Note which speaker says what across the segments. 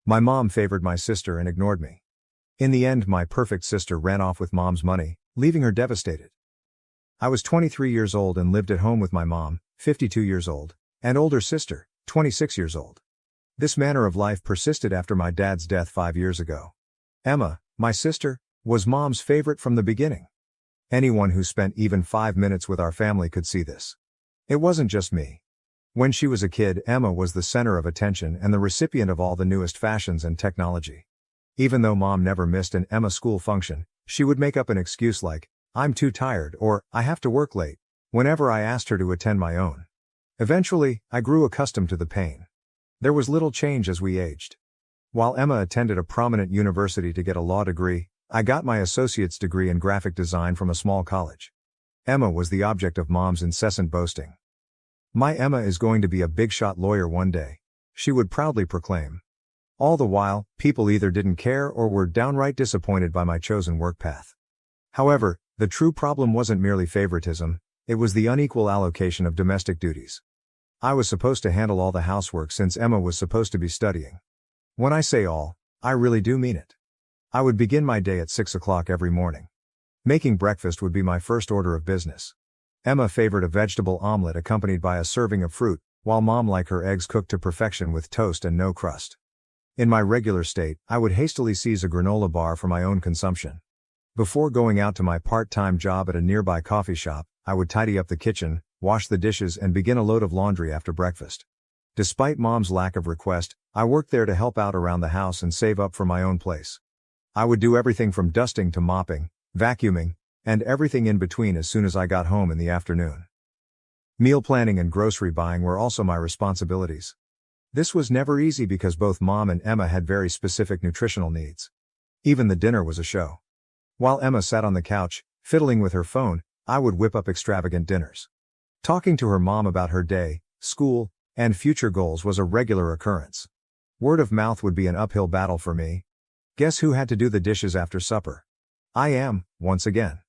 Speaker 1: My mom favored my sister and ignored me. In the end, my perfect sister ran off with mom's money, leaving her devastated. I was 23 years old and lived at home with my mom, 52 years old, and older sister, 26 years old. This manner of life persisted after my dad's death 5 years ago. Emma, my sister, was mom's favorite from the beginning. Anyone who spent even 5 minutes with our family could see this. It wasn't just me. When she was a kid, Emma was the center of attention and the recipient of all the newest fashions and technology. Even though mom never missed an Emma school function, she would make up an excuse like, "I'm too tired," or "I have to work late," whenever I asked her to attend my own. Eventually, I grew accustomed to the pain. There was little change as we aged. While Emma attended a prominent university to get a law degree, I got my associate's degree in graphic design from a small college. Emma was the object of mom's incessant boasting. "My Emma is going to be a big-shot lawyer one day," she would proudly proclaim. All the while, people either didn't care or were downright disappointed by my chosen work path. However, the true problem wasn't merely favoritism, it was the unequal allocation of domestic duties. I was supposed to handle all the housework since Emma was supposed to be studying. When I say all, I really do mean it. I would begin my day at 6 o'clock every morning. Making breakfast would be my first order of business. Emma favored a vegetable omelet accompanied by a serving of fruit, while mom liked her eggs cooked to perfection with toast and no crust. In my regular state, I would hastily seize a granola bar for my own consumption. Before going out to my part-time job at a nearby coffee shop, I would tidy up the kitchen, wash the dishes and begin a load of laundry after breakfast. Despite mom's lack of request, I worked there to help out around the house and save up for my own place. I would do everything from dusting to mopping, vacuuming, and everything in between as soon as I got home in the afternoon. Meal planning and grocery buying were also my responsibilities. This was never easy because both mom and Emma had very specific nutritional needs. Even the dinner was a show. While Emma sat on the couch, fiddling with her phone, I would whip up extravagant dinners. Talking to her mom about her day, school, and future goals was a regular occurrence. Word of mouth would be an uphill battle for me. Guess who had to do the dishes after supper? I am, once again.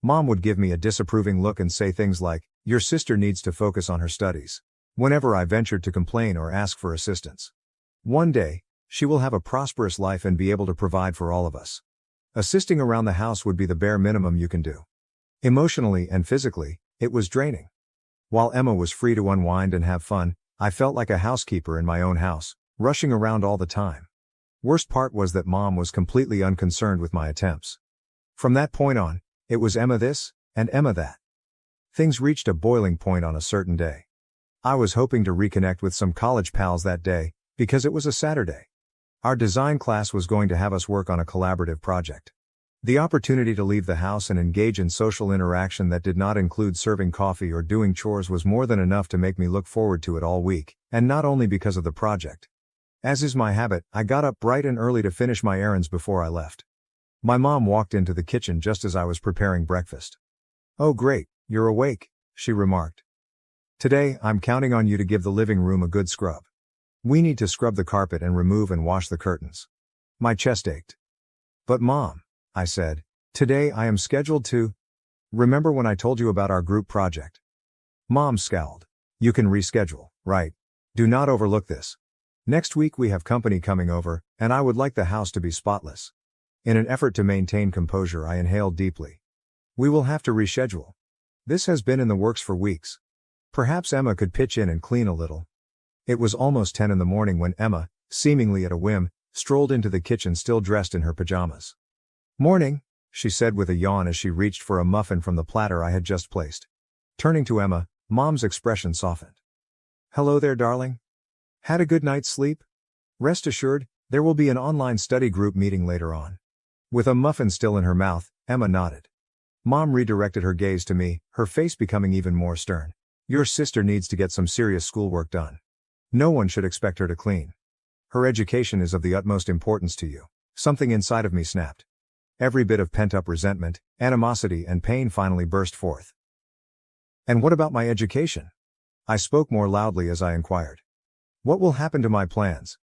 Speaker 1: Mom would give me a disapproving look and say things like, "Your sister needs to focus on her studies," whenever I ventured to complain or ask for assistance. One day, she will have a prosperous life and be able to provide for all of us. Assisting around the house would be the bare minimum you can do. Emotionally and physically, it was draining. While Emma was free to unwind and have fun, I felt like a housekeeper in my own house, rushing around all the time. Worst part was that mom was completely unconcerned with my attempts. From that point on, it was Emma this, and Emma that. Things reached a boiling point on a certain day. I was hoping to reconnect with some college pals that day, because it was a Saturday. Our design class was going to have us work on a collaborative project. The opportunity to leave the house and engage in social interaction that did not include serving coffee or doing chores was more than enough to make me look forward to it all week, and not only because of the project. As is my habit, I got up bright and early to finish my errands before I left. My mom walked into the kitchen just as I was preparing breakfast. "Oh great, you're awake," she remarked. "Today, I'm counting on you to give the living room a good scrub. We need to scrub the carpet and remove and wash the curtains." My chest ached. "But Mom," I said, "today I am scheduled to..." "Remember when I told you about our group project?" Mom scowled. "You can reschedule, right? Do not overlook this. Next week we have company coming over, and I would like the house to be spotless." In an effort to maintain composure, I inhaled deeply. "We will have to reschedule. This has been in the works for weeks. Perhaps Emma could pitch in and clean a little." It was almost 10 in the morning when Emma, seemingly at a whim, strolled into the kitchen still dressed in her pajamas. "Morning," she said with a yawn as she reached for a muffin from the platter I had just placed. Turning to Emma, Mom's expression softened. "Hello there, darling. Had a good night's sleep? Rest assured, there will be an online study group meeting later on." With a muffin still in her mouth, Emma nodded. Mom redirected her gaze to me, her face becoming even more stern. "Your sister needs to get some serious schoolwork done. No one should expect her to clean. Her education is of the utmost importance to you." Something inside of me snapped. Every bit of pent-up resentment, animosity and pain finally burst forth. "And what about my education?" I spoke more loudly as I inquired. "What will happen to my plans?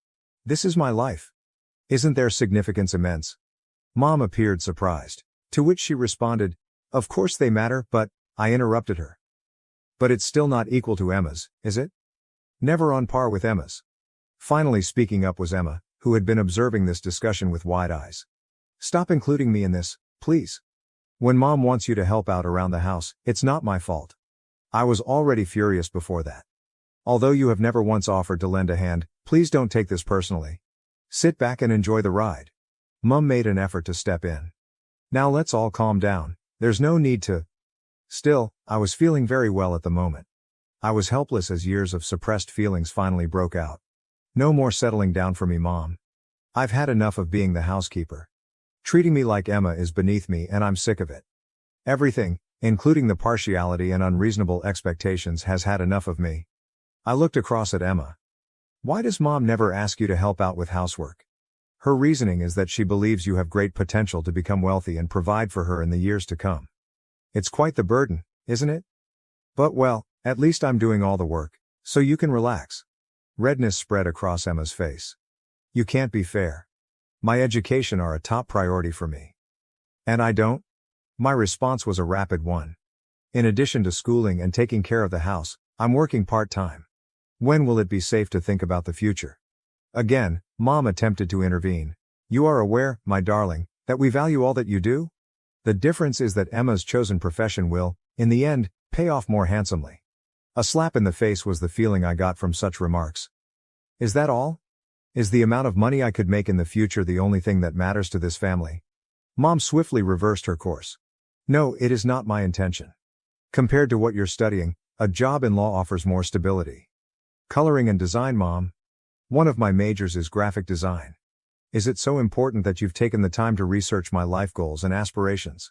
Speaker 1: This is my life. Isn't their significance immense?" Mom appeared surprised. To which she responded, "Of course they matter, but..." I interrupted her. "But it's still not equal to Emma's, is it? Never on par with Emma's." Finally speaking up was Emma, who had been observing this discussion with wide eyes. Stop including me in this, please. When Mom wants you to help out around the house, it's not my fault. I was already furious before that. Although you have never once offered to lend a hand, please don't take this personally. Sit back and enjoy the ride. Mom made an effort to step in. Now let's all calm down, there's no need to. Still, I was feeling very well at the moment. I was helpless as years of suppressed feelings finally broke out. No more settling down for me, Mom. I've had enough of being the housekeeper. Treating me like Emma is beneath me and I'm sick of it. Everything, including the partiality and unreasonable expectations, has had enough of me. I looked across at Emma. Why does Mom never ask you to help out with housework? Her reasoning is that she believes you have great potential to become wealthy and provide for her in the years to come. It's quite the burden, isn't it? But well, at least I'm doing all the work, so you can relax. Redness spread across Emma's face. You can't be fair. My education are a top priority for me. And I don't? My response was a rapid one. In addition to schooling and taking care of the house, I'm working part-time. When will it be safe to think about the future? Again, Mom attempted to intervene. You are aware, my darling, that we value all that you do? The difference is that Emma's chosen profession will, in the end, pay off more handsomely. A slap in the face was the feeling I got from such remarks. Is that all? Is the amount of money I could make in the future the only thing that matters to this family? Mom swiftly reversed her course. No, it is not my intention. Compared to what you're studying, a job in law offers more stability. Coloring and design, Mom. One of my majors is graphic design. Is it so important that you've taken the time to research my life goals and aspirations?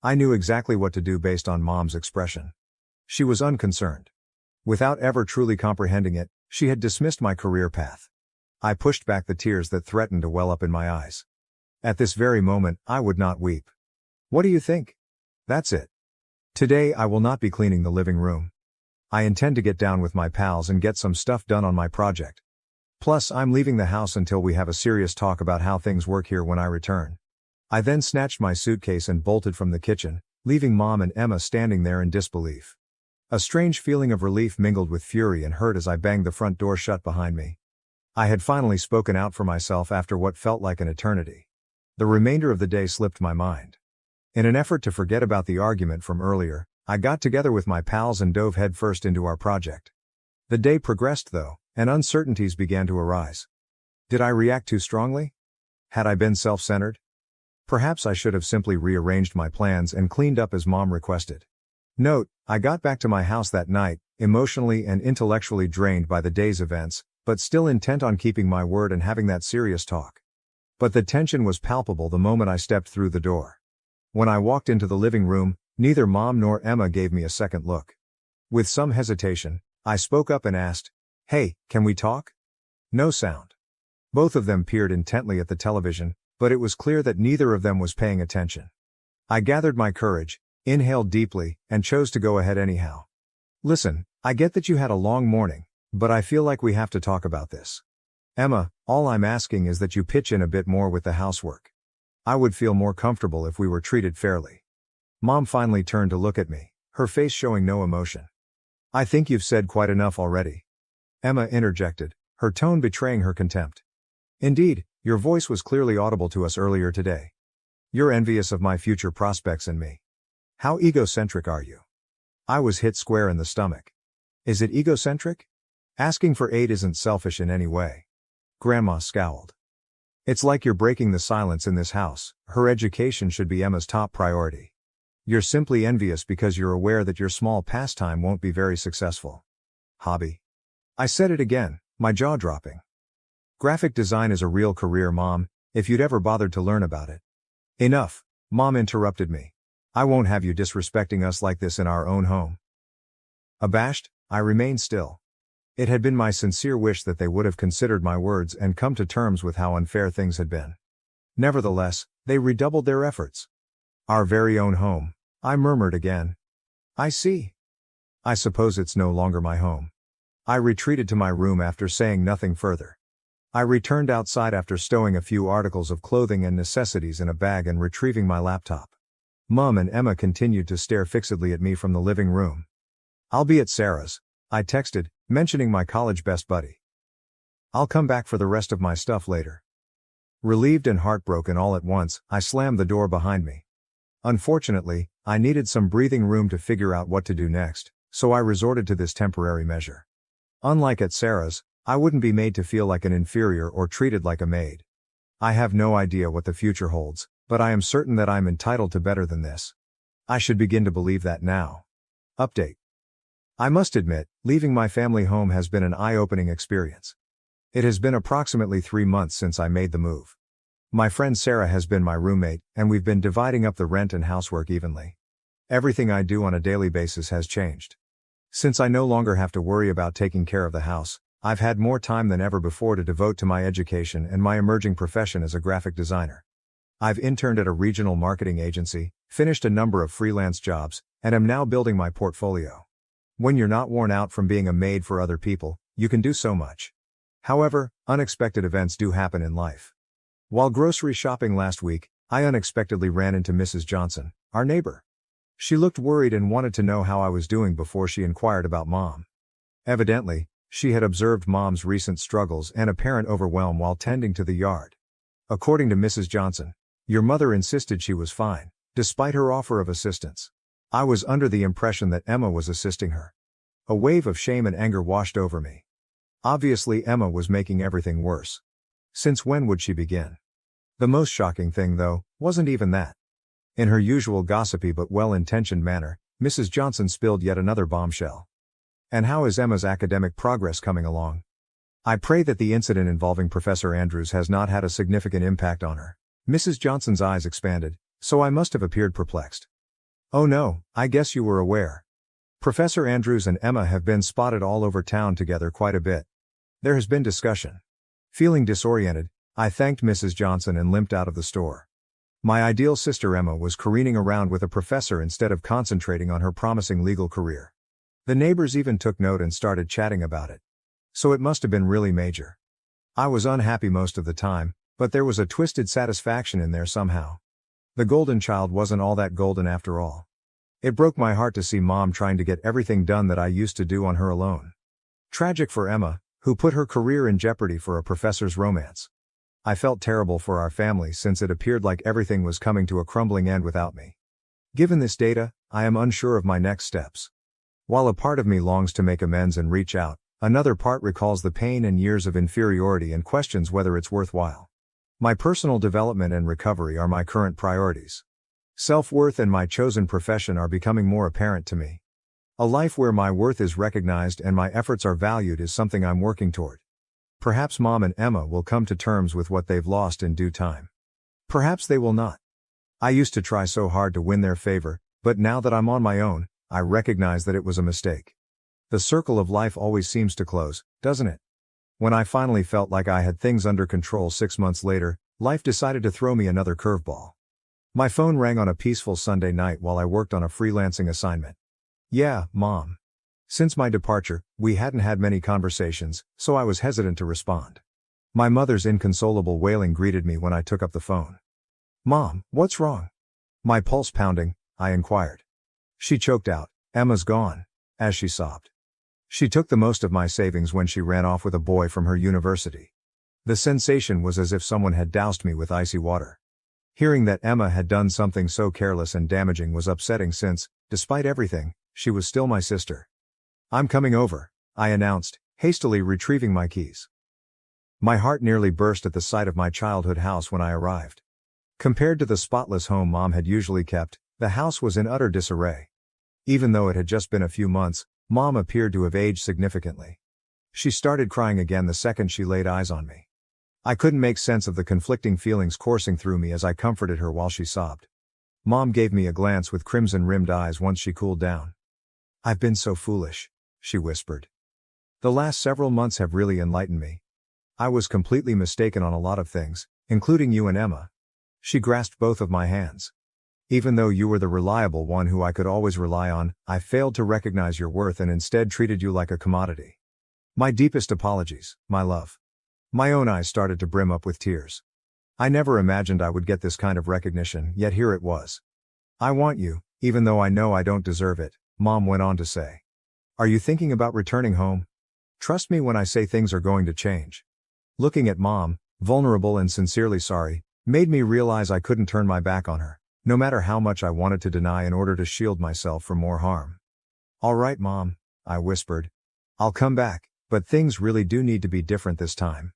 Speaker 1: I knew exactly what to do based on Mom's expression. She was unconcerned. Without ever truly comprehending it, she had dismissed my career path. I pushed back the tears that threatened to well up in my eyes. At this very moment, I would not weep. What do you think? That's it. Today I will not be cleaning the living room. I intend to get down with my pals and get some stuff done on my project. Plus, I'm leaving the house until we have a serious talk about how things work here when I return. I then snatched my suitcase and bolted from the kitchen, leaving Mom and Emma standing there in disbelief. A strange feeling of relief mingled with fury and hurt as I banged the front door shut behind me. I had finally spoken out for myself after what felt like an eternity. The remainder of the day slipped my mind. In an effort to forget about the argument from earlier, I got together with my pals and dove headfirst into our project. The day progressed though, and uncertainties began to arise. Did I react too strongly? Had I been self-centered? Perhaps I should have simply rearranged my plans and cleaned up as Mom requested. Note, I got back to my house that night, emotionally and intellectually drained by the day's events, but still intent on keeping my word and having that serious talk. But the tension was palpable the moment I stepped through the door. When I walked into the living room, neither Mom nor Emma gave me a second look. With some hesitation, I spoke up and asked, "Hey, can we talk?" No sound. Both of them peered intently at the television, but it was clear that neither of them was paying attention. I gathered my courage, inhaled deeply, and chose to go ahead anyhow. Listen, I get that you had a long morning, but I feel like we have to talk about this. Emma, all I'm asking is that you pitch in a bit more with the housework. I would feel more comfortable if we were treated fairly. Mom finally turned to look at me, her face showing no emotion. I think you've said quite enough already. Emma interjected, her tone betraying her contempt. Indeed, your voice was clearly audible to us earlier today. You're envious of my future prospects and me. How egocentric are you? I was hit square in the stomach. Is it egocentric? Asking for aid isn't selfish in any way. Grandma scowled. It's like you're breaking the silence in this house. Her education should be Emma's top priority. You're simply envious because you're aware that your small pastime won't be very successful. Hobby. I said it again, my jaw dropping. Graphic design is a real career, Mom, if you'd ever bothered to learn about it. Enough, Mom interrupted me. I won't have you disrespecting us like this in our own home. Abashed, I remained still. It had been my sincere wish that they would have considered my words and come to terms with how unfair things had been. Nevertheless, they redoubled their efforts. Our very own home, I murmured again. I see. I suppose it's no longer my home. I retreated to my room after saying nothing further. I returned outside after stowing a few articles of clothing and necessities in a bag and retrieving my laptop. Mom and Emma continued to stare fixedly at me from the living room. I'll be at Sarah's, I texted, mentioning my college best buddy. I'll come back for the rest of my stuff later. Relieved and heartbroken all at once, I slammed the door behind me. Unfortunately, I needed some breathing room to figure out what to do next, so I resorted to this temporary measure. Unlike at Sarah's, I wouldn't be made to feel like an inferior or treated like a maid. I have no idea what the future holds, but I am certain that I'm entitled to better than this. I should begin to believe that now. Update. I must admit, leaving my family home has been an eye-opening experience. It has been approximately 3 months since I made the move. My friend Sarah has been my roommate, and we've been dividing up the rent and housework evenly. Everything I do on a daily basis has changed. Since I no longer have to worry about taking care of the house, I've had more time than ever before to devote to my education and my emerging profession as a graphic designer. I've interned at a regional marketing agency, finished a number of freelance jobs, and am now building my portfolio. When you're not worn out from being a maid for other people, you can do so much. However, unexpected events do happen in life. While grocery shopping last week, I unexpectedly ran into Mrs. Johnson, our neighbor. She looked worried and wanted to know how I was doing before she inquired about Mom. Evidently, she had observed Mom's recent struggles and apparent overwhelm while tending to the yard. According to Mrs. Johnson, your mother insisted she was fine, despite her offer of assistance. I was under the impression that Emma was assisting her. A wave of shame and anger washed over me. Obviously, Emma was making everything worse. Since when would she begin? The most shocking thing, though, wasn't even that. In her usual gossipy but well-intentioned manner, Mrs. Johnson spilled yet another bombshell. And how is Emma's academic progress coming along? I pray that the incident involving Professor Andrews has not had a significant impact on her. Mrs. Johnson's eyes expanded, so I must have appeared perplexed. Oh no, I guess you were aware. Professor Andrews and Emma have been spotted all over town together quite a bit. There has been discussion. Feeling disoriented, I thanked Mrs. Johnson and limped out of the store. My ideal sister Emma was careening around with a professor instead of concentrating on her promising legal career. The neighbors even took note and started chatting about it. So it must have been really major. I was unhappy most of the time, but there was a twisted satisfaction in there somehow. The golden child wasn't all that golden after all. It broke my heart to see Mom trying to get everything done that I used to do on her alone. Tragic for Emma, who put her career in jeopardy for a professor's romance. I felt terrible for our family since it appeared like everything was coming to a crumbling end without me. Given this data, I am unsure of my next steps. While a part of me longs to make amends and reach out, another part recalls the pain and years of inferiority and questions whether it's worthwhile. My personal development and recovery are my current priorities. Self-worth and my chosen profession are becoming more apparent to me. A life where my worth is recognized and my efforts are valued is something I'm working toward. Perhaps Mom and Emma will come to terms with what they've lost in due time. Perhaps they will not. I used to try so hard to win their favor, but now that I'm on my own, I recognize that it was a mistake. The circle of life always seems to close, doesn't it? When I finally felt like I had things under control 6 months later, life decided to throw me another curveball. My phone rang on a peaceful Sunday night while I worked on a freelancing assignment. Yeah, Mom. Since my departure, we hadn't had many conversations, so I was hesitant to respond. My mother's inconsolable wailing greeted me when I took up the phone. Mom, what's wrong? My pulse pounding, I inquired. She choked out, Emma's gone, as she sobbed. She took the most of my savings when she ran off with a boy from her university. The sensation was as if someone had doused me with icy water. Hearing that Emma had done something so careless and damaging was upsetting since, despite everything, she was still my sister. I'm coming over, I announced, hastily retrieving my keys. My heart nearly burst at the sight of my childhood house when I arrived. Compared to the spotless home Mom had usually kept, the house was in utter disarray. Even though it had just been a few months, Mom appeared to have aged significantly. She started crying again the second she laid eyes on me. I couldn't make sense of the conflicting feelings coursing through me as I comforted her while she sobbed. Mom gave me a glance with crimson-rimmed eyes once she cooled down. I've been so foolish, she whispered. The last several months have really enlightened me. I was completely mistaken on a lot of things, including you and Emma. She grasped both of my hands. Even though you were the reliable one who I could always rely on, I failed to recognize your worth and instead treated you like a commodity. My deepest apologies, my love. My own eyes started to brim up with tears. I never imagined I would get this kind of recognition, yet here it was. I want you, even though I know I don't deserve it, Mom went on to say. Are you thinking about returning home? Trust me when I say things are going to change. Looking at Mom, vulnerable and sincerely sorry, made me realize I couldn't turn my back on her, no matter how much I wanted to deny in order to shield myself from more harm. "All right, Mom," I whispered. "I'll come back, but things really do need to be different this time."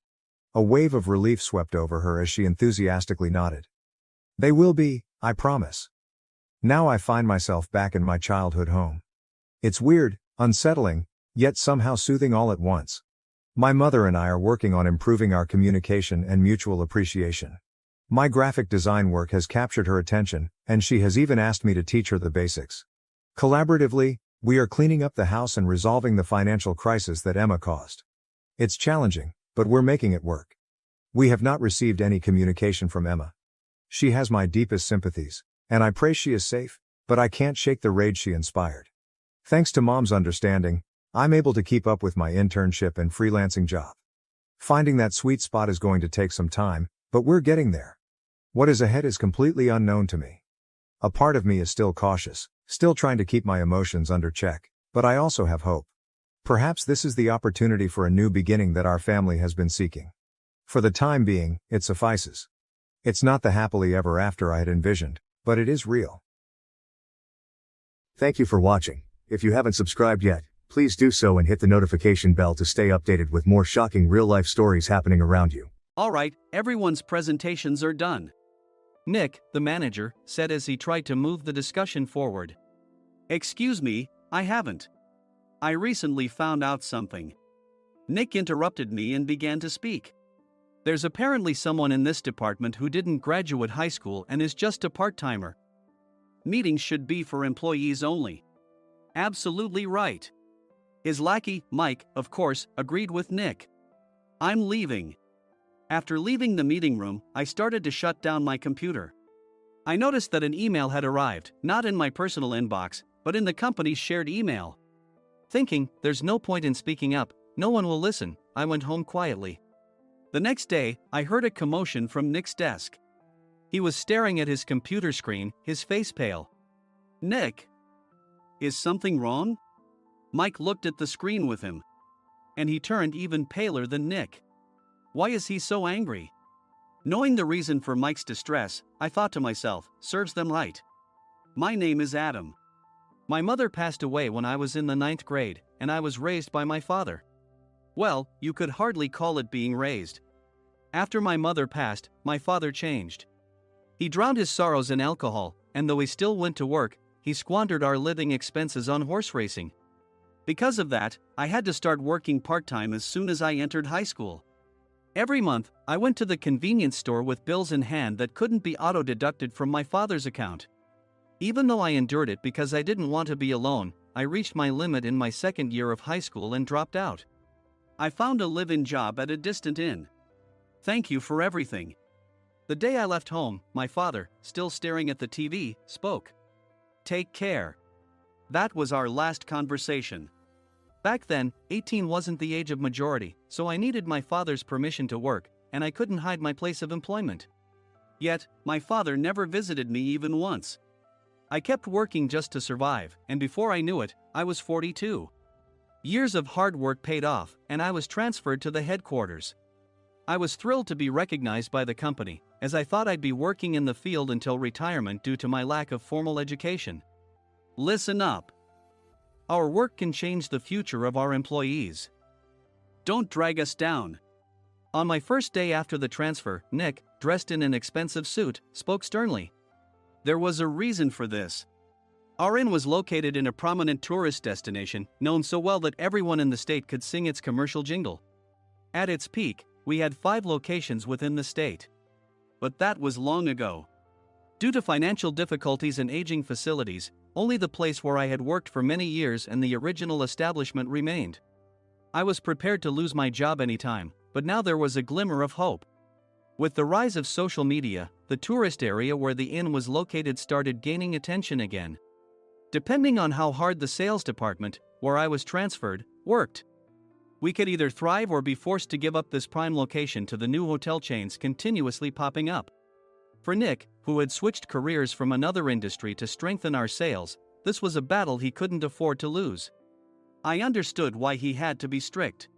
Speaker 1: A wave of relief swept over her as she enthusiastically nodded. "They will be, I promise." Now I find myself back in my childhood home. It's weird, unsettling, yet somehow soothing all at once. My mother and I are working on improving our communication and mutual appreciation. My graphic design work has captured her attention, and she has even asked me to teach her the basics. Collaboratively, we are cleaning up the house and resolving the financial crisis that Emma caused. It's challenging, but we're making it work. We have not received any communication from Emma. She has my deepest sympathies, and I pray she is safe, but I can't shake the rage she inspired. Thanks to Mom's understanding, I'm able to keep up with my internship and freelancing job. Finding that sweet spot is going to take some time, but we're getting there. What is ahead is completely unknown to me. A part of me is still cautious, still trying to keep my emotions under check, but I also have hope. Perhaps this is the opportunity for a new beginning that our family has been seeking. For the time being, it suffices. It's not the happily ever after I had envisioned, but it is real. Thank you for watching. If you haven't subscribed yet, please do so and hit the notification bell to stay updated with more shocking real-life stories happening around you.
Speaker 2: Alright, everyone's presentations are done. Nick, the manager, said as he tried to move the discussion forward. "Excuse me, I haven't. I recently found out something." Nick interrupted me and began to speak. "There's apparently someone in this department who didn't graduate high school and is just a part-timer. Meetings should be for employees only." Absolutely right. His lackey, Mike, of course, agreed with Nick. "I'm leaving." After leaving the meeting room, I started to shut down my computer. I noticed that an email had arrived, not in my personal inbox, but in the company's shared email. Thinking, there's no point in speaking up, no one will listen, I went home quietly. The next day, I heard a commotion from Nick's desk. He was staring at his computer screen, his face pale. "Nick, is something wrong?" Mike looked at the screen with him. And he turned even paler than Nick. Why is he so angry? Knowing the reason for Mike's distress, I thought to myself, serves them right. My name is Adam. My mother passed away when I was in the 9th grade, and I was raised by my father. Well, you could hardly call it being raised. After my mother passed, my father changed. He drowned his sorrows in alcohol, and though he still went to work, he squandered our living expenses on horse racing. Because of that, I had to start working part-time as soon as I entered high school. Every month, I went to the convenience store with bills in hand that couldn't be auto-deducted from my father's account. Even though I endured it because I didn't want to be alone, I reached my limit in my second year of high school and dropped out. I found a live-in job at a distant inn. Thank you for everything. The day I left home, my father, still staring at the TV, spoke. Take care. That was our last conversation. Back then, 18 wasn't the age of majority, so I needed my father's permission to work, and I couldn't hide my place of employment. Yet, my father never visited me even once. I kept working just to survive, and before I knew it, I was 42. Years of hard work paid off, and I was transferred to the headquarters. I was thrilled to be recognized by the company, as I thought I'd be working in the field until retirement due to my lack of formal education. Listen up. Our work can change the future of our employees. Don't drag us down. On my first day after the transfer, Nick, dressed in an expensive suit, spoke sternly. There was a reason for this. Our inn was located in a prominent tourist destination, known so well that everyone in the state could sing its commercial jingle. At its peak, we had 5 locations within the state. But that was long ago. Due to financial difficulties and aging facilities, only the place where I had worked for many years and the original establishment remained. I was prepared to lose my job anytime, but now there was a glimmer of hope. With the rise of social media, the tourist area where the inn was located started gaining attention again. Depending on how hard the sales department, where I was transferred, worked, we could either thrive or be forced to give up this prime location to the new hotel chains continuously popping up. For Nick, who had switched careers from another industry to strengthen our sales, this was a battle he couldn't afford to lose. I understood why he had to be strict.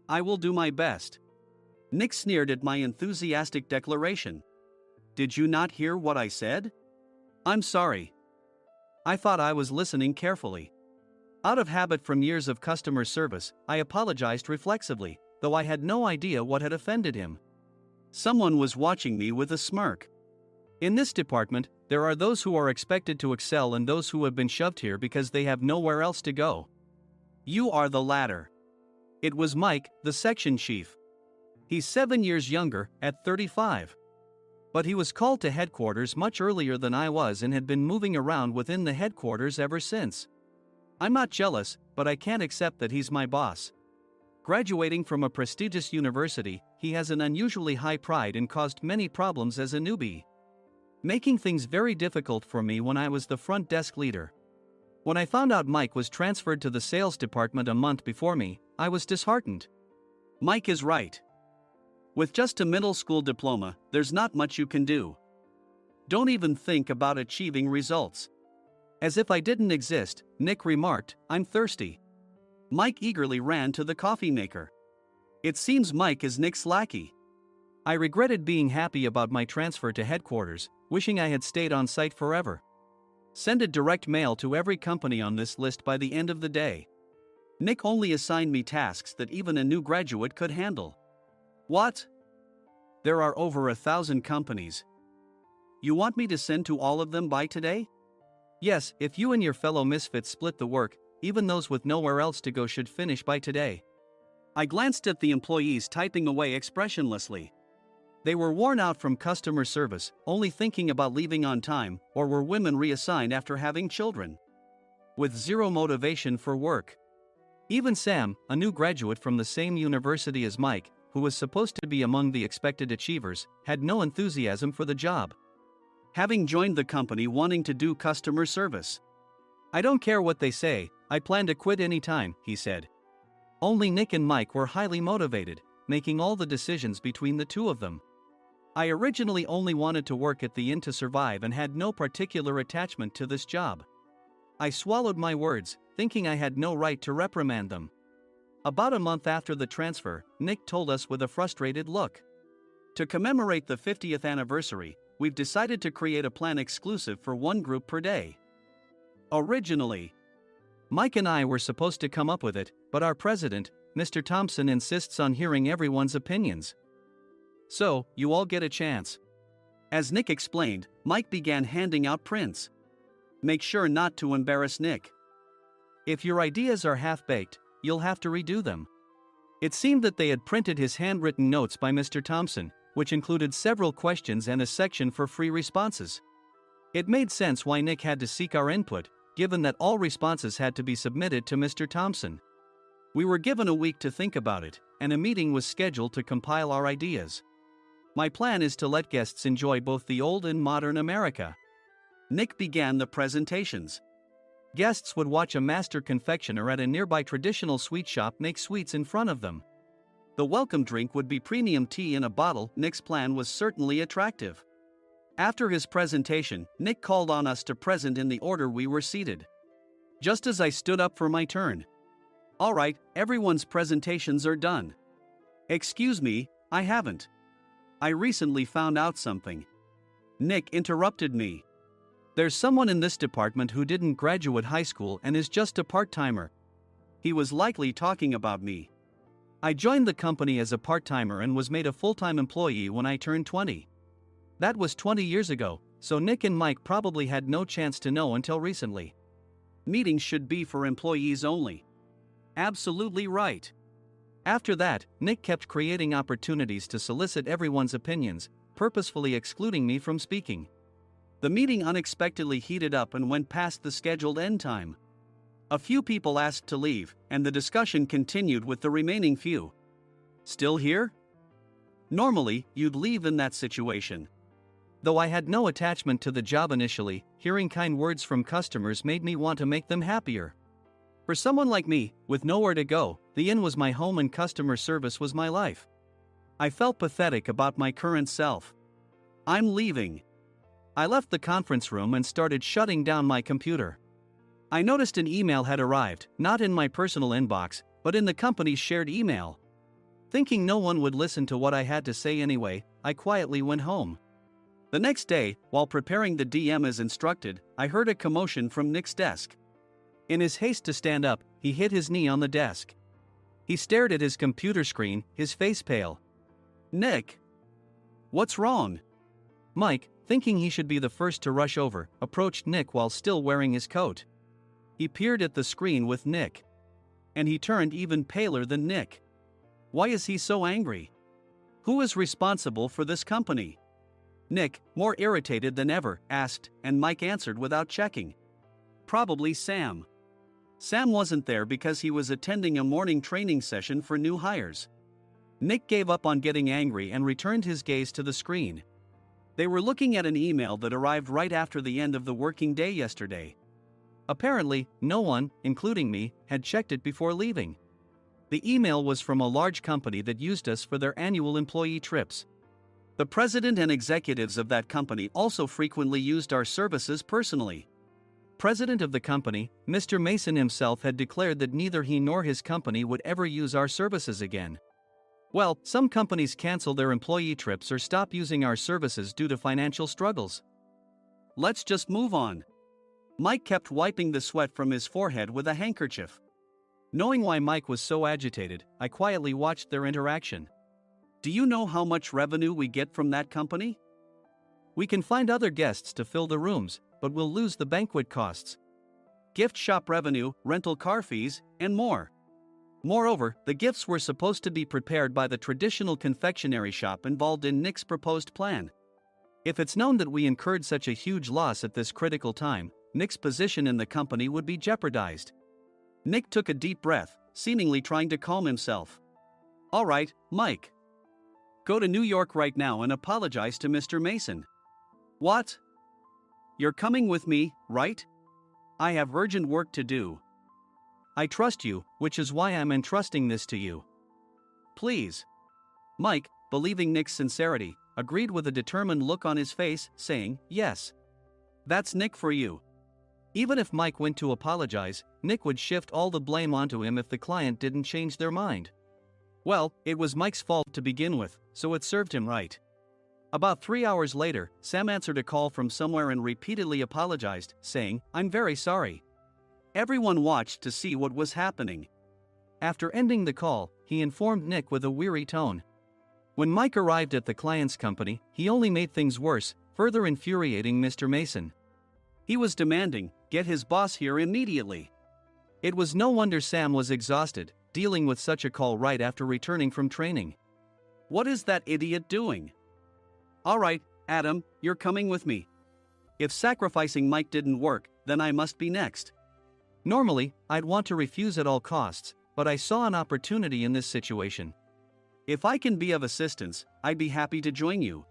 Speaker 2: I will do my best. Nick sneered at my enthusiastic declaration. Did you not hear what I said? I'm sorry. I thought I was listening carefully. Out of habit from years of customer service, I apologized reflexively, though I had no idea what had offended him. Someone was watching me with a smirk. In this department, there are those who are expected to excel and those who have been shoved here because they have nowhere else to go. You are the latter. It was Mike, the section chief. He's 7 years younger, at 35. But he was called to headquarters much earlier than I was and had been moving around within the headquarters ever since. I'm not jealous, but I can't accept that he's my boss. Graduating from a prestigious university, he has an unusually high pride and caused many problems as a newbie, making things very difficult for me when I was the front desk leader. When I found out Mike was transferred to the sales department a month before me, I was disheartened. Mike is right. With just a middle school diploma, there's not much you can do. Don't even think about achieving results. As if I didn't exist, Nick remarked, I'm thirsty. Mike eagerly ran to the coffee maker. It seems Mike is Nick's lackey. I regretted being happy about my transfer to headquarters, wishing I had stayed on site forever. Send a direct mail to every company on this list by the end of the day. Nick only assigned me tasks that even a new graduate could handle. What? There are over 1,000 companies. You want me to send to all of them by today? Yes, if you and your fellow misfits split the work, even those with nowhere else to go should finish by today. I glanced at the employees typing away expressionlessly. They were worn out from customer service, only thinking about leaving on time, or were women reassigned after having children, with zero motivation for work. Even Sam, a new graduate from the same university as Mike, who was supposed to be among the expected achievers, had no enthusiasm for the job, having joined the company wanting to do customer service. I don't care what they say, I plan to quit anytime, he said. Only Nick and Mike were highly motivated, making all the decisions between the two of them. I originally only wanted to work at the inn to survive and had no particular attachment to this job. I swallowed my words, thinking I had no right to reprimand them. About a month after the transfer, Nick told us with a frustrated look. To commemorate the 50th anniversary, we've decided to create a plan exclusive for one group per day. Originally, Mike and I were supposed to come up with it, but our president, Mr. Thompson, insists on hearing everyone's opinions. So, you all get a chance. As Nick explained, Mike began handing out prints. Make sure not to embarrass Nick. If your ideas are half-baked, you'll have to redo them. It seemed that they had printed his handwritten notes by Mr. Thompson, which included several questions and a section for free responses. It made sense why Nick had to seek our input, given that all responses had to be submitted to Mr. Thompson. We were given a week to think about it, and a meeting was scheduled to compile our ideas. My plan is to let guests enjoy both the old and modern America. Nick began the presentations. Guests would watch a master confectioner at a nearby traditional sweet shop make sweets in front of them. The welcome drink would be premium tea in a bottle. Nick's plan was certainly attractive. After his presentation, Nick called on us to present in the order we were seated. Just as I stood up for my turn. All right, everyone's presentations are done. Excuse me, I haven't. I recently found out something. Nick interrupted me. There's someone in this department who didn't graduate high school and is just a part-timer. He was likely talking about me. I joined the company as a part-timer and was made a full-time employee when I turned 20. That was 20 years ago, so Nick and Mike probably had no chance to know until recently. Meetings should be for employees only. Absolutely right. After that, Nick kept creating opportunities to solicit everyone's opinions, purposefully excluding me from speaking. The meeting unexpectedly heated up and went past the scheduled end time. A few people asked to leave, and the discussion continued with the remaining few. Still here? Normally, you'd leave in that situation. Though I had no attachment to the job initially, hearing kind words from customers made me want to make them happier. For someone like me, with nowhere to go, the inn was my home and customer service was my life. I felt pathetic about my current self. I'm leaving. I left the conference room and started shutting down my computer. I noticed an email had arrived, not in my personal inbox, but in the company's shared email. Thinking no one would listen to what I had to say anyway, I quietly went home. The next day, while preparing the DM as instructed, I heard a commotion from Nick's desk. In his haste to stand up, he hit his knee on the desk. He stared at his computer screen, his face pale. "Nick! What's wrong?" Mike, thinking he should be the first to rush over, approached Nick while still wearing his coat. He peered at the screen with Nick. And he turned even paler than Nick. Why is he so angry? Who is responsible for this company? Nick, more irritated than ever, asked, and Mike answered without checking. Probably Sam. Sam wasn't there because he was attending a morning training session for new hires. Nick gave up on getting angry and returned his gaze to the screen. They were looking at an email that arrived right after the end of the working day yesterday. Apparently, no one, including me, had checked it before leaving. The email was from a large company that used us for their annual employee trips. The president and executives of that company also frequently used our services personally. President of the company, Mr. Mason himself, had declared that neither he nor his company would ever use our services again. Well, some companies cancel their employee trips or stop using our services due to financial struggles. Let's just move on. Mike kept wiping the sweat from his forehead with a handkerchief. Knowing why Mike was so agitated, I quietly watched their interaction. Do you know how much revenue we get from that company? We can find other guests to fill the rooms, but we'll lose the banquet costs, gift shop revenue, rental car fees, and more. Moreover, the gifts were supposed to be prepared by the traditional confectionery shop involved in Nick's proposed plan. If it's known that we incurred such a huge loss at this critical time, Nick's position in the company would be jeopardized. Nick took a deep breath, seemingly trying to calm himself. All right, Mike. Go to New York right now and apologize to Mr. Mason. What? You're coming with me, right? I have urgent work to do. I trust you, which is why I'm entrusting this to you. Please. Mike, believing Nick's sincerity, agreed with a determined look on his face, saying, yes. That's Nick for you. Even if Mike went to apologize, Nick would shift all the blame onto him if the client didn't change their mind. Well, it was Mike's fault to begin with, so it served him right. About 3 hours later, Sam answered a call from somewhere and repeatedly apologized, saying, I'm very sorry. Everyone watched to see what was happening. After ending the call, he informed Nick with a weary tone. When Mike arrived at the client's company, he only made things worse, further infuriating Mr. Mason. He was demanding, get his boss here immediately. It was no wonder Sam was exhausted, dealing with such a call right after returning from training. What is that idiot doing? All right, Adam, you're coming with me. If sacrificing Mike didn't work, then I must be next. Normally, I'd want to refuse at all costs, but I saw an opportunity in this situation. If I can be of assistance, I'd be happy to join you.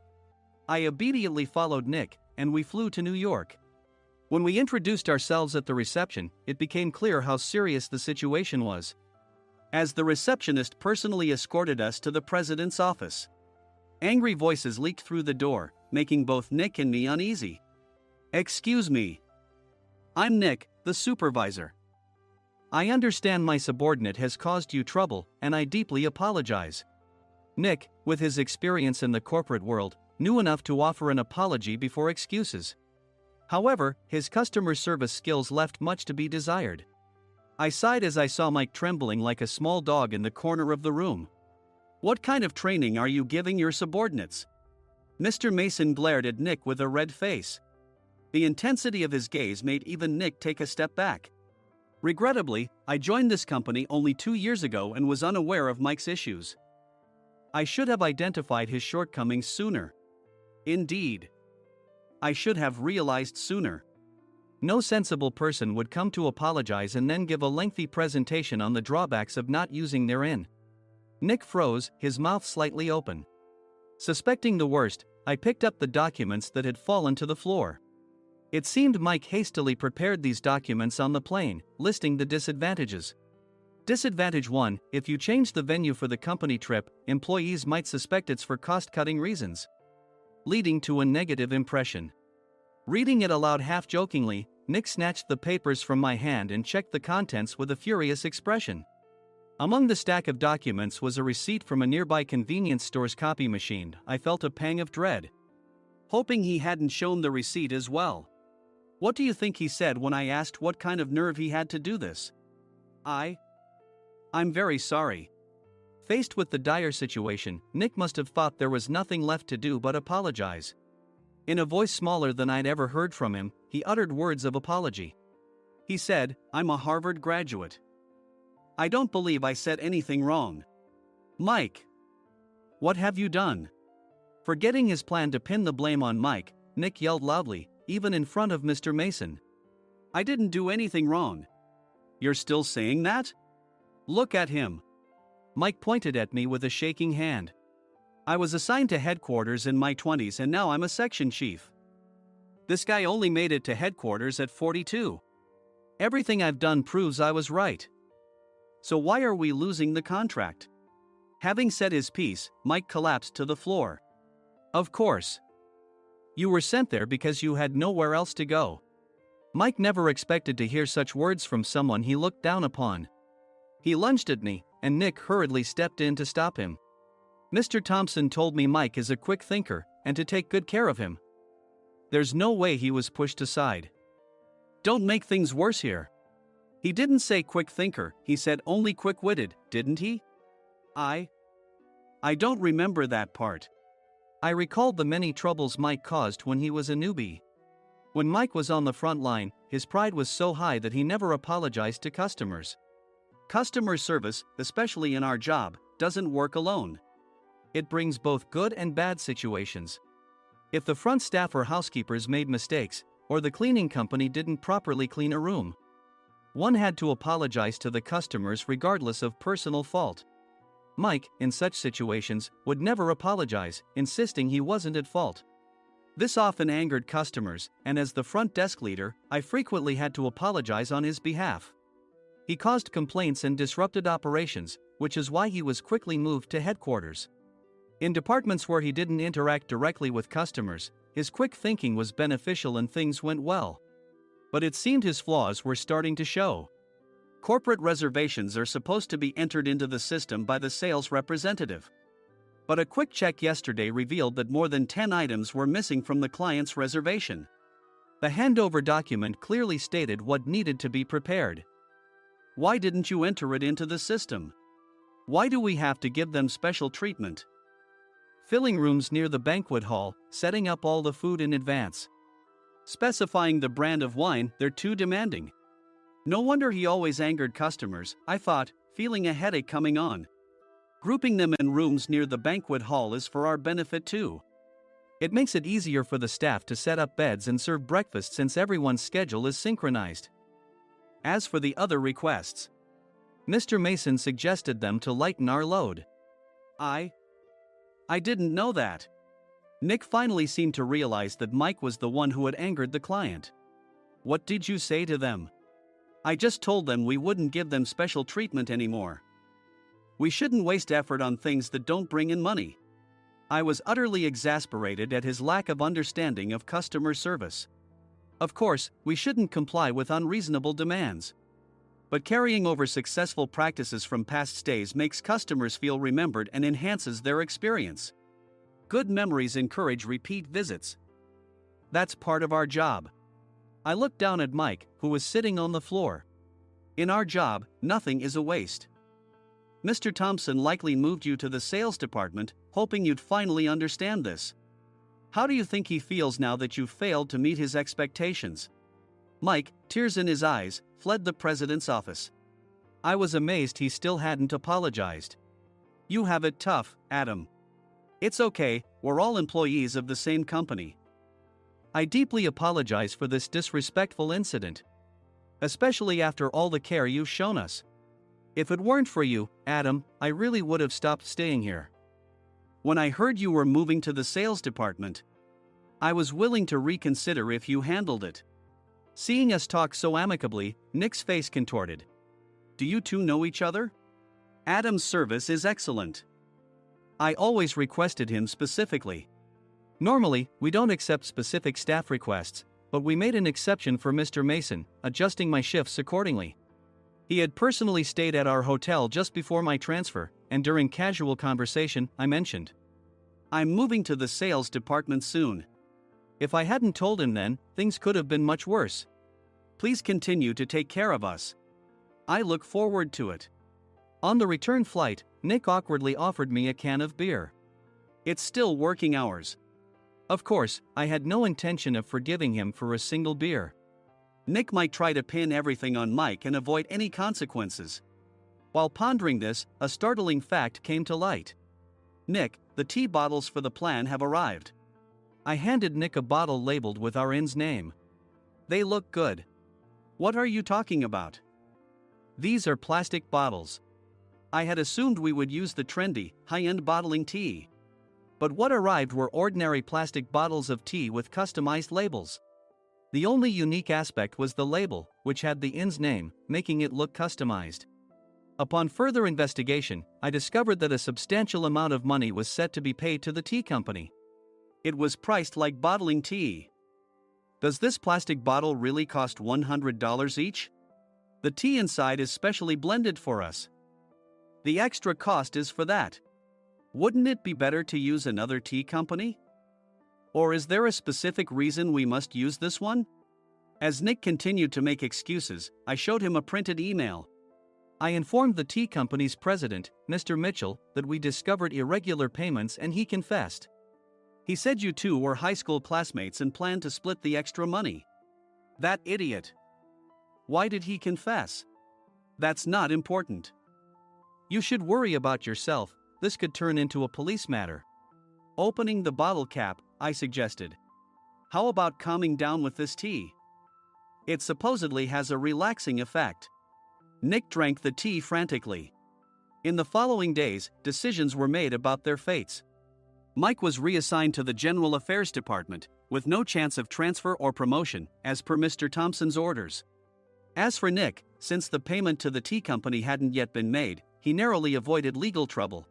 Speaker 2: I immediately followed Nick, and we flew to New York. When we introduced ourselves at the reception, it became clear how serious the situation was. As the receptionist personally escorted us to the president's office. Angry voices leaked through the door, making both Nick and me uneasy. Excuse me. I'm Nick, the supervisor. I understand my subordinate has caused you trouble, and I deeply apologize. Nick, with his experience in the corporate world, knew enough to offer an apology before excuses. However, his customer service skills left much to be desired. I sighed as I saw Mike trembling like a small dog in the corner of the room. What kind of training are you giving your subordinates? Mr. Mason glared at Nick with a red face. The intensity of his gaze made even Nick take a step back. Regrettably, I joined this company only 2 years ago and was unaware of Mike's issues. I should have identified his shortcomings sooner. Indeed. I should have realized sooner. No sensible person would come to apologize and then give a lengthy presentation on the drawbacks of not using their in. Nick froze, his mouth slightly open. Suspecting the worst, I picked up the documents that had fallen to the floor. It seemed Mike hastily prepared these documents on the plane, listing the disadvantages. Disadvantage 1, if you change the venue for the company trip, employees might suspect it's for cost-cutting reasons, leading to a negative impression. Reading it aloud half-jokingly, Nick snatched the papers from my hand and checked the contents with a furious expression. Among the stack of documents was a receipt from a nearby convenience store's copy machine. I felt a pang of dread, hoping he hadn't shown the receipt as well. What do you think he said when I asked what kind of nerve he had to do this? I'm very sorry. Faced with the dire situation, Nick must have thought there was nothing left to do but apologize. In a voice smaller than I'd ever heard from him, he uttered words of apology. He said, "I'm a Harvard graduate. I don't believe I said anything wrong." Mike! What have you done? Forgetting his plan to pin the blame on Mike, Nick yelled loudly, even in front of Mr. Mason. "I didn't do anything wrong." "You're still saying that? Look at him." Mike pointed at me with a shaking hand. "I was assigned to headquarters in my 20s and now I'm a section chief. This guy only made it to headquarters at 42. Everything I've done proves I was right. So why are we losing the contract?" Having said his piece, Mike collapsed to the floor. "Of course. You were sent there because you had nowhere else to go." Mike never expected to hear such words from someone he looked down upon. He lunged at me, and Nick hurriedly stepped in to stop him. "Mr. Thompson told me Mike is a quick thinker, and to take good care of him." There's no way he was pushed aside. "Don't make things worse here. He didn't say quick thinker, he said only quick-witted, didn't he?" I don't remember that part." I recalled the many troubles Mike caused when he was a newbie. When Mike was on the front line, his pride was so high that he never apologized to customers. Customer service, especially in our job, doesn't work alone. It brings both good and bad situations. If the front staff or housekeepers made mistakes, or the cleaning company didn't properly clean a room, one had to apologize to the customers regardless of personal fault. Mike, in such situations, would never apologize, insisting he wasn't at fault. This often angered customers, and as the front desk leader, I frequently had to apologize on his behalf. He caused complaints and disrupted operations, which is why he was quickly moved to headquarters. In departments where he didn't interact directly with customers, his quick thinking was beneficial and things went well. But it seemed his flaws were starting to show. Corporate reservations are supposed to be entered into the system by the sales representative. But a quick check yesterday revealed that more than 10 items were missing from the client's reservation. The handover document clearly stated what needed to be prepared. Why didn't you enter it into the system? Why do we have to give them special treatment? Filling rooms near the banquet hall, setting up all the food in advance. Specifying the brand of wine, they're too demanding. No wonder he always angered customers, I thought, feeling a headache coming on. Grouping them in rooms near the banquet hall is for our benefit too. It makes it easier for the staff to set up beds and serve breakfast since everyone's schedule is synchronized. As for the other requests, Mr. Mason suggested them to lighten our load. I didn't know that. Nick finally seemed to realize that Mike was the one who had angered the client. What did you say to them? I just told them we wouldn't give them special treatment anymore. We shouldn't waste effort on things that don't bring in money. I was utterly exasperated at his lack of understanding of customer service. Of course, we shouldn't comply with unreasonable demands. But carrying over successful practices from past stays makes customers feel remembered and enhances their experience. Good memories encourage repeat visits. That's part of our job. I looked down at Mike, who was sitting on the floor. In our job, nothing is a waste. Mr. Thompson likely moved you to the sales department, hoping you'd finally understand this. How do you think he feels now that you failed to meet his expectations? Mike, tears in his eyes, fled the president's office. I was amazed he still hadn't apologized. You have it tough, Adam. It's okay, we're all employees of the same company. I deeply apologize for this disrespectful incident. Especially after all the care you've shown us. If it weren't for you, Adam, I really would have stopped staying here. When I heard you were moving to the sales department, I was willing to reconsider if you handled it. Seeing us talk so amicably, Nick's face contorted. Do you two know each other? Adam's service is excellent. I always requested him specifically. Normally, we don't accept specific staff requests, but we made an exception for Mr. Mason, adjusting my shifts accordingly. He had personally stayed at our hotel just before my transfer, and during casual conversation, I mentioned, "I'm moving to the sales department soon." If I hadn't told him then, things could have been much worse. "Please continue to take care of us. I look forward to it." On the return flight, Nick awkwardly offered me a can of beer. It's still working hours. Of course, I had no intention of forgiving him for a single beer. Nick might try to pin everything on Mike and avoid any consequences. While pondering this, a startling fact came to light. "Nick, the tea bottles for the plan have arrived." I handed Nick a bottle labeled with our inn's name. "They look good." "What are you talking about?" "These are plastic bottles. I had assumed we would use the trendy, high-end bottling tea. But what arrived were ordinary plastic bottles of tea with customized labels. The only unique aspect was the label, which had the inn's name, making it look customized. Upon further investigation, I discovered that a substantial amount of money was set to be paid to the tea company. It was priced like bottling tea. Does this plastic bottle really cost $100 each? The tea inside is specially blended for us. The extra cost is for that. Wouldn't it be better to use another tea company? Or is there a specific reason we must use this one?" As Nick continued to make excuses, I showed him a printed email. I informed the tea company's president, Mr. Mitchell, that we discovered irregular payments and he confessed. He said you two were high school classmates and planned to split the extra money. That idiot. Why did he confess? That's not important. You should worry about yourself, this could turn into a police matter. Opening the bottle cap, I suggested. How about calming down with this tea? It supposedly has a relaxing effect. Nick drank the tea frantically. In the following days, decisions were made about their fates. Mike was reassigned to the General Affairs Department, with no chance of transfer or promotion, as per Mr. Thompson's orders. As for Nick, since the payment to the tea company hadn't yet been made, he narrowly avoided legal trouble.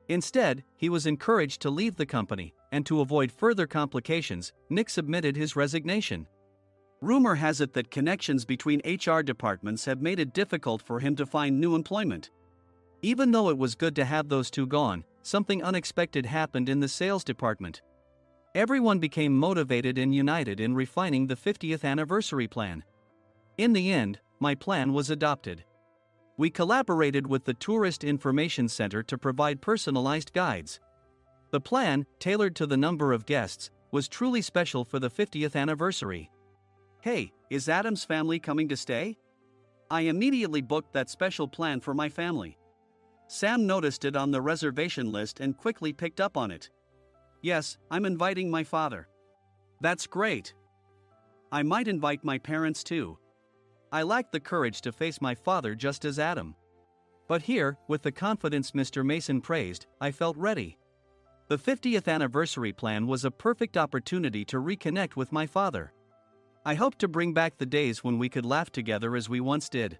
Speaker 2: Instead, he was encouraged to leave the company, and to avoid further complications, Nick submitted his resignation. Rumor has it that connections between HR departments have made it difficult for him to find new employment. Even though it was good to have those two gone, something unexpected happened in the sales department. Everyone became motivated and united in refining the 50th anniversary plan. In the end, my plan was adopted. We collaborated with the Tourist Information Center to provide personalized guides. The plan, tailored to the number of guests, was truly special for the 50th anniversary. "Hey, is Adam's family coming to stay?" I immediately booked that special plan for my family. Sam noticed it on the reservation list and quickly picked up on it. "Yes, I'm inviting my father." "That's great. I might invite my parents too." I lacked the courage to face my father just as Adam. But here, with the confidence Mr. Mason praised, I felt ready. The 50th anniversary plan was a perfect opportunity to reconnect with my father. I hoped to bring back the days when we could laugh together as we once did.